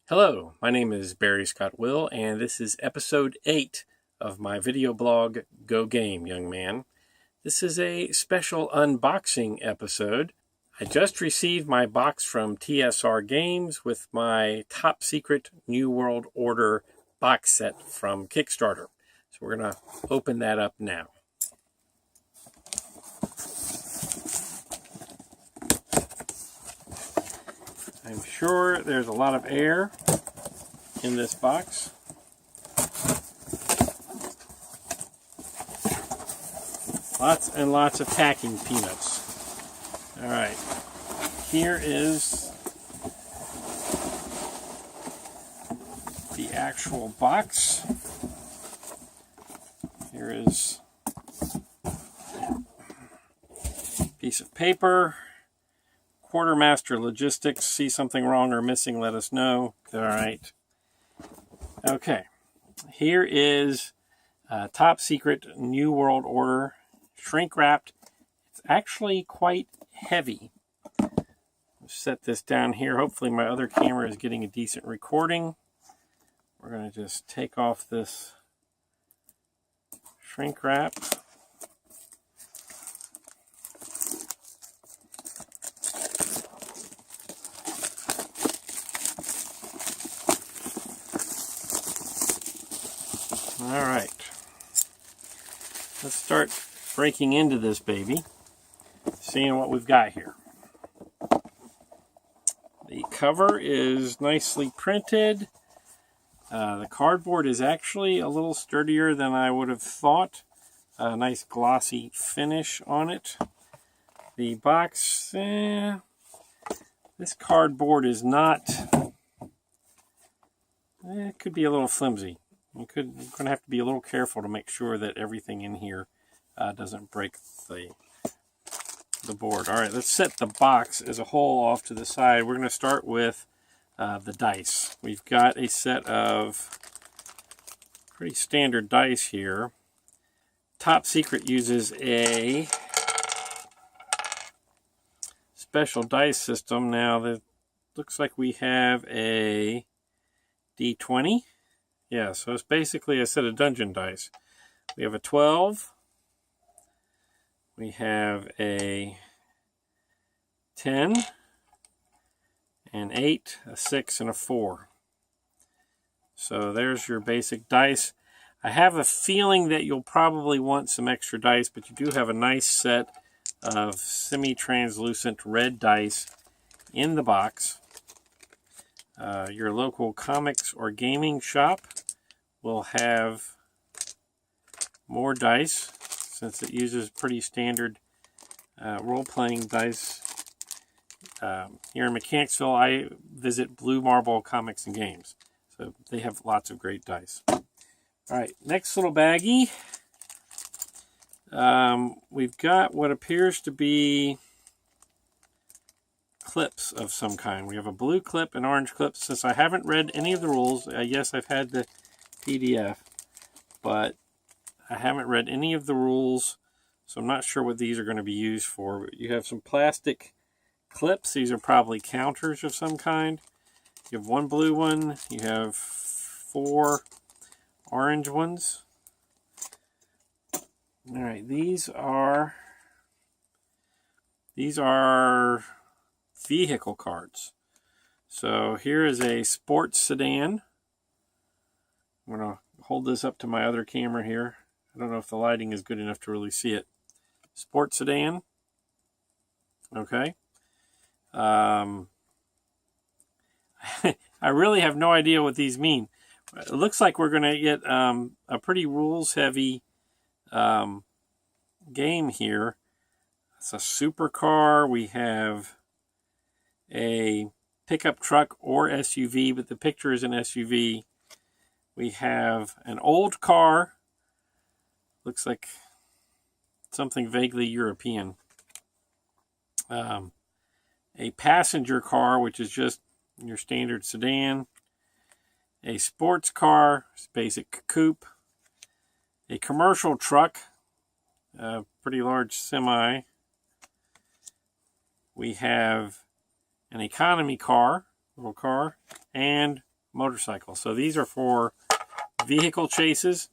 Hello, my name is Barry Scott Will, and this is episode 8 of my video blog, Go Game, Young Man. This is a special unboxing episode. I just received my box from TSR Games with my Top Secret New World Order box set from Kickstarter. So we're going to open that up now. I'm sure there's a lot of air in this box. Lots and lots of packing peanuts. All right, here is the actual box. Here is a piece of paper. Quartermaster Logistics. See something wrong or missing, let us know. All right. Okay. Here is Top Secret New World Order shrink wrapped. It's actually quite heavy. Set this down here. Hopefully my other camera is getting a decent recording. We're going to just take off this shrink wrap. All right, let's start breaking into this baby, seeing what we've got here. The cover is nicely printed. The cardboard is actually a little sturdier than I would have thought. A nice glossy finish on it. The box, this cardboard is not, it could be a little flimsy. You're going to have to be a little careful to make sure that everything in here doesn't break the board. All right, let's set the box as a whole off to the side. We're going to start with the dice. We've got a set of pretty standard dice here. Top Secret uses a special dice system. Now, it looks like we have a D20. Yeah, so it's basically a set of dungeon dice. We have a 12. We have a 10, an 8, a 6, and a 4. So there's your basic dice. I have a feeling that you'll probably want some extra dice, but you do have a nice set of semi-translucent red dice in the box. Your local comics or gaming shop will have more dice since it uses pretty standard role-playing dice. Here in Mechanicsville, I visit Blue Marble Comics and Games, so they have lots of great dice. All right, next little baggie. We've got what appears to be clips of some kind. We have a blue clip and orange clip. Since I haven't read any of the rules, yes, I've had the PDF, but I haven't read any of the rules, so I'm not sure what these are going to be used for. You have some plastic clips. These are probably counters of some kind. You have one blue one. You have 4 orange ones. All right, these are vehicle cards. So here is a sports sedan. I'm going to hold this up to my other camera here. I don't know if the lighting is good enough to really see it. Sports sedan. Okay. I really have no idea what these mean. It looks like we're going to get a pretty rules-heavy game here. It's a supercar. We have a pickup truck or SUV, but the picture is an SUV. We have an old car. Looks like something vaguely European. A passenger car, which is just your standard sedan. A sports car, basic coupe. A commercial truck, a pretty large semi. We have an economy car, little car, and motorcycle. So these are for vehicle chases.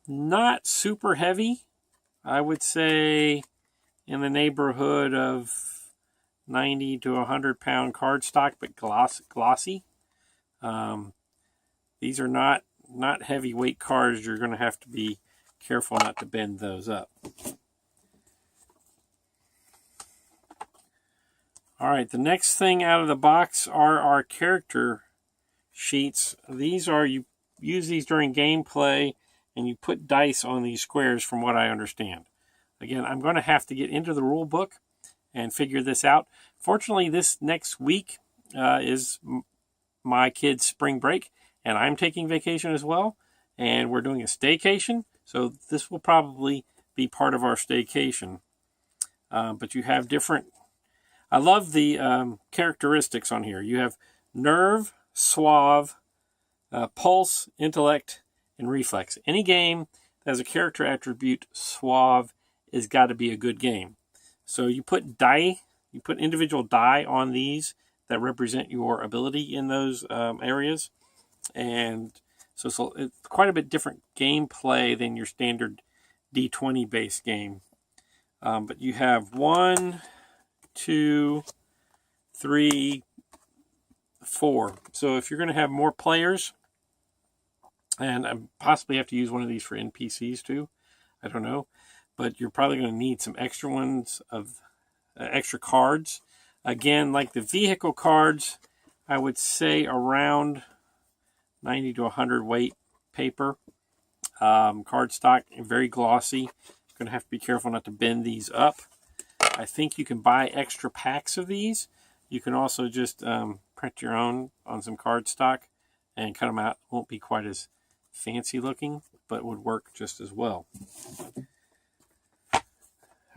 Not super heavy. I would say in the neighborhood of 90 to 100 pound cardstock, but glossy. These are not heavyweight cards. You're going to have to be careful not to bend those up. All right, the next thing out of the box are our character sheets. These are, you use these during gameplay, and you put dice on these squares from what I understand. Again, I'm going to have to get into the rule book and figure this out. Fortunately, this next week is my kids' spring break, and I'm taking vacation as well, and we're doing a staycation, so this will probably be part of our staycation. But you have different... I love the characteristics on here. You have nerve, suave, pulse, intellect, and reflex. Any game that has a character attribute suave has got to be a good game. So you put die, you put individual die on these that represent your ability in those areas. And so it's quite a bit different gameplay than your standard D20 based game. But you have 1, 2, 3, 4. So if you're going to have more players, and I possibly have to use one of these for NPCs too, I don't know, but you're probably going to need some extra ones of extra cards. Again, like the vehicle cards, I would say around 90 to 100 weight paper. Cardstock, very glossy. Going to have to be careful not to bend these up. I think you can buy extra packs of these. You can also just print your own on some cardstock and cut them out. Won't be quite as fancy looking, but would work just as well.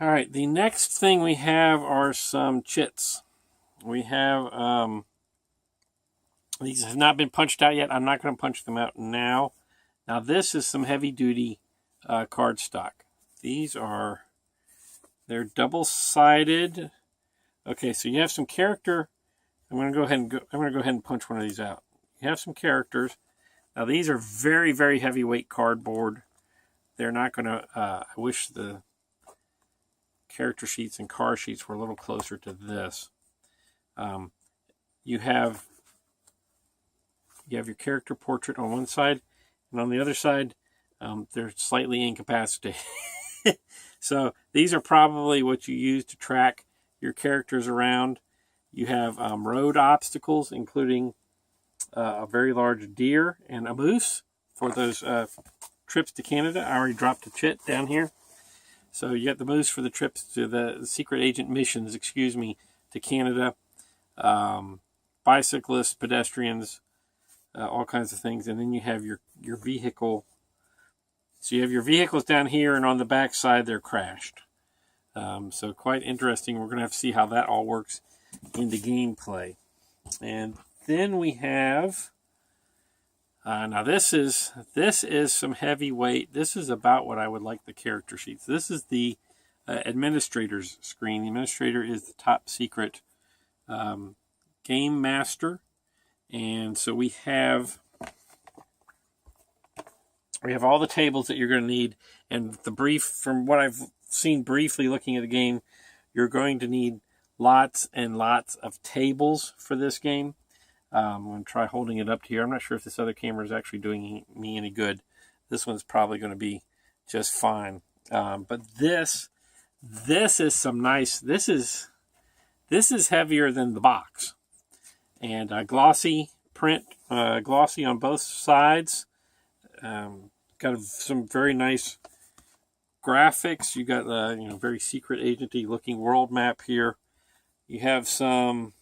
All right, the next thing we have are some chits. We have, these have not been punched out yet. I'm not going to punch them out now. Now this is some heavy duty cardstock. These are, they're double-sided. Okay, so you have some character. I'm going to go ahead and punch one of these out. You have some characters. Now these are very, very heavyweight cardboard. They're not going to, I wish the character sheets and car sheets were a little closer to this. You have your character portrait on one side, and on the other side, they're slightly incapacitated. So these are probably what you use to track your characters around. You have road obstacles, including a very large deer and a moose for those trips to Canada. I already dropped a chit down here. So you got the moose for the trips to the secret agent missions, to Canada. Bicyclists, pedestrians, all kinds of things. And then you have your vehicle. So you have your vehicles down here, and on the back side, they're crashed. So quite interesting. We're going to have to see how that all works in the gameplay. And then we have, now this is some heavy weight. This is about what I would like the character sheets. This is the administrator's screen. The administrator is the top secret game master. And so we have all the tables that you're going to need, and from what I've seen briefly looking at the game, you're going to need lots and lots of tables for this game. I'm going to try holding it up to here. I'm not sure if this other camera is actually doing me any good. This one's probably going to be just fine. But this is some nice. This is heavier than the box, and glossy print, glossy on both sides. Got some very nice graphics. You got very secret agency looking world map here. You have some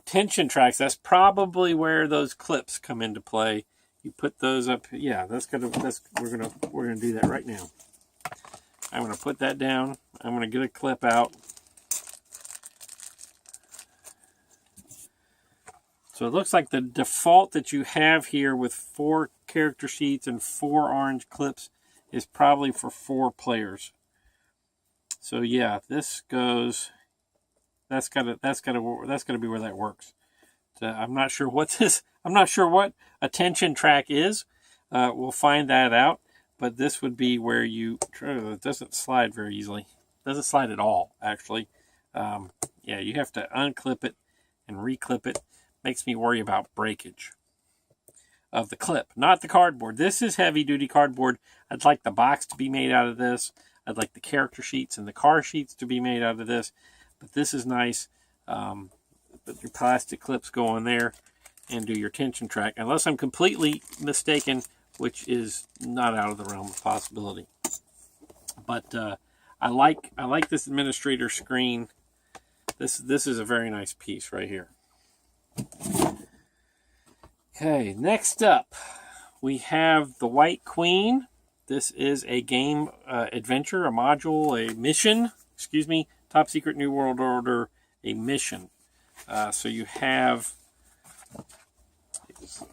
tension tracks. That's probably where those clips come into play. You put those up. Yeah, we're gonna do that right now. I'm gonna put that down. I'm gonna get a clip out. So it looks like the default that you have here with 4 character sheets and 4 orange clips is probably for 4 players. So yeah, this goes. That's gotta be where that works. I'm not sure what I'm not sure what attention track is. We'll find that out. But this would be where it doesn't slide very easily. It doesn't slide at all, actually. Yeah, you have to unclip it and reclip it. Makes me worry about breakage of the clip, not the cardboard. This is heavy-duty cardboard. I'd like the box to be made out of this. I'd like the character sheets and the car sheets to be made out of this. But this is nice. Put your plastic clips go on there and do your tension track. Unless I'm completely mistaken, which is not out of the realm of possibility. But I like this administrator screen. This is a very nice piece right here. Okay, next up we have the White Queen. This is a game adventure, a module, a mission. Excuse me, Top Secret New World Order, a mission. So you have.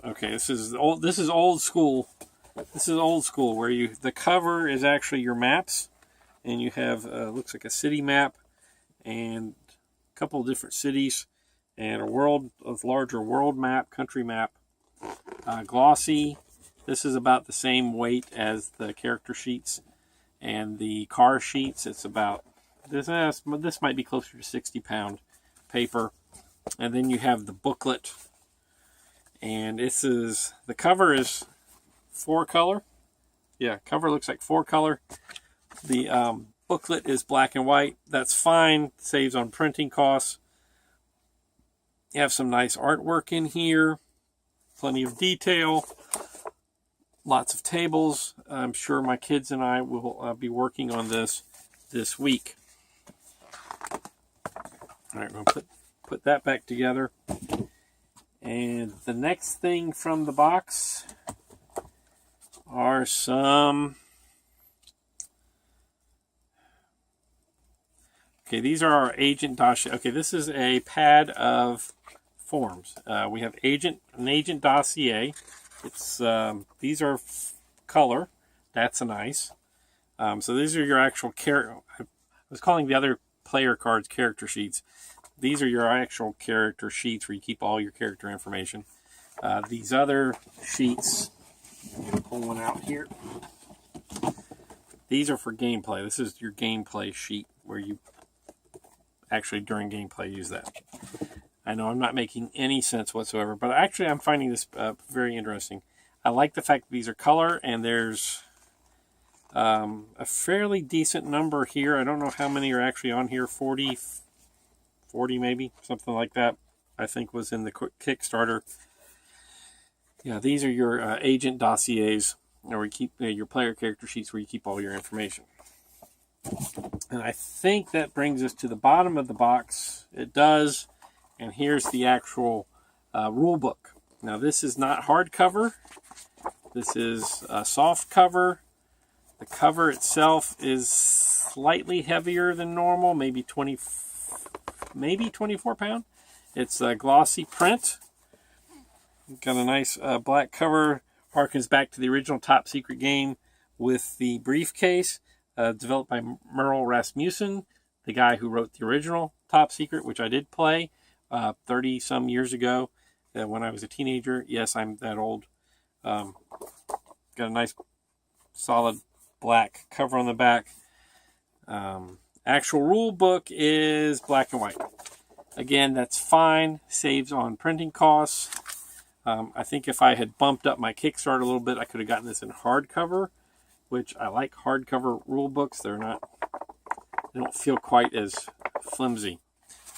Okay, this is old school. This is old school, where the cover is actually your maps, and you have looks like a city map and a couple of different cities and a larger world map, country map. Glossy. This is about the same weight as the character sheets and the car sheets. It's about this might be closer to 60-pound paper. And then you have the booklet. And the cover is 4-color. Yeah, cover looks like 4-color. The booklet is black and white. That's fine. Saves on printing costs. You have some nice artwork in here. Plenty of detail. Lots of tables. I'm sure my kids and I will be working on this week. All right, we'll put that back together. And the next thing from the box are some. Okay, these are our agent dossier. Okay, this is a pad of forms. We have an agent dossier. It's these are color. That's nice. So these are your actual character. I was calling the other player cards character sheets. These are your actual character sheets where you keep all your character information. These other sheets, I'm going to pull one out here. These are for gameplay. This is your gameplay sheet where you actually during gameplay use that. I know I'm not making any sense whatsoever, but actually I'm finding this very interesting. I like the fact that these are color, and there's a fairly decent number here. I don't know how many are actually on here. 40 maybe, something like that, I think was in the Kickstarter. Yeah, these are your agent dossiers, where you keep your player character sheets where you keep all your information. And I think that brings us to the bottom of the box. It does. And here's the actual rule book. Now, this is not hardcover. This is a soft cover. The cover itself is slightly heavier than normal, maybe 24 pound. It's a glossy print. Got a nice black cover. Harkens back to the original Top Secret game with the briefcase, developed by Merle Rasmussen, the guy who wrote the original Top Secret, which I did play 30-some years ago when I was a teenager. Yes, I'm that old. Got a nice solid black cover on the back. Actual rule book is black and white. Again, that's fine. Saves on printing costs. I think if I had bumped up my Kickstarter a little bit, I could have gotten this in hardcover, which I like hardcover rule books. They don't feel quite as flimsy.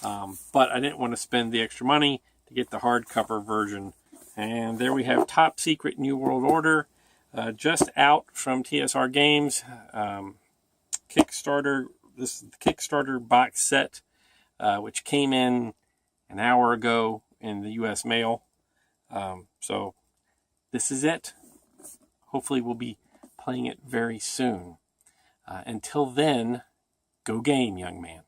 But I didn't want to spend the extra money to get the hardcover version. And there we have Top Secret New World Order, just out from TSR Games. Kickstarter. This is the Kickstarter box set, which came in an hour ago in the U.S. mail. So this is it. Hopefully we'll be playing it very soon. Until then, go game, young man.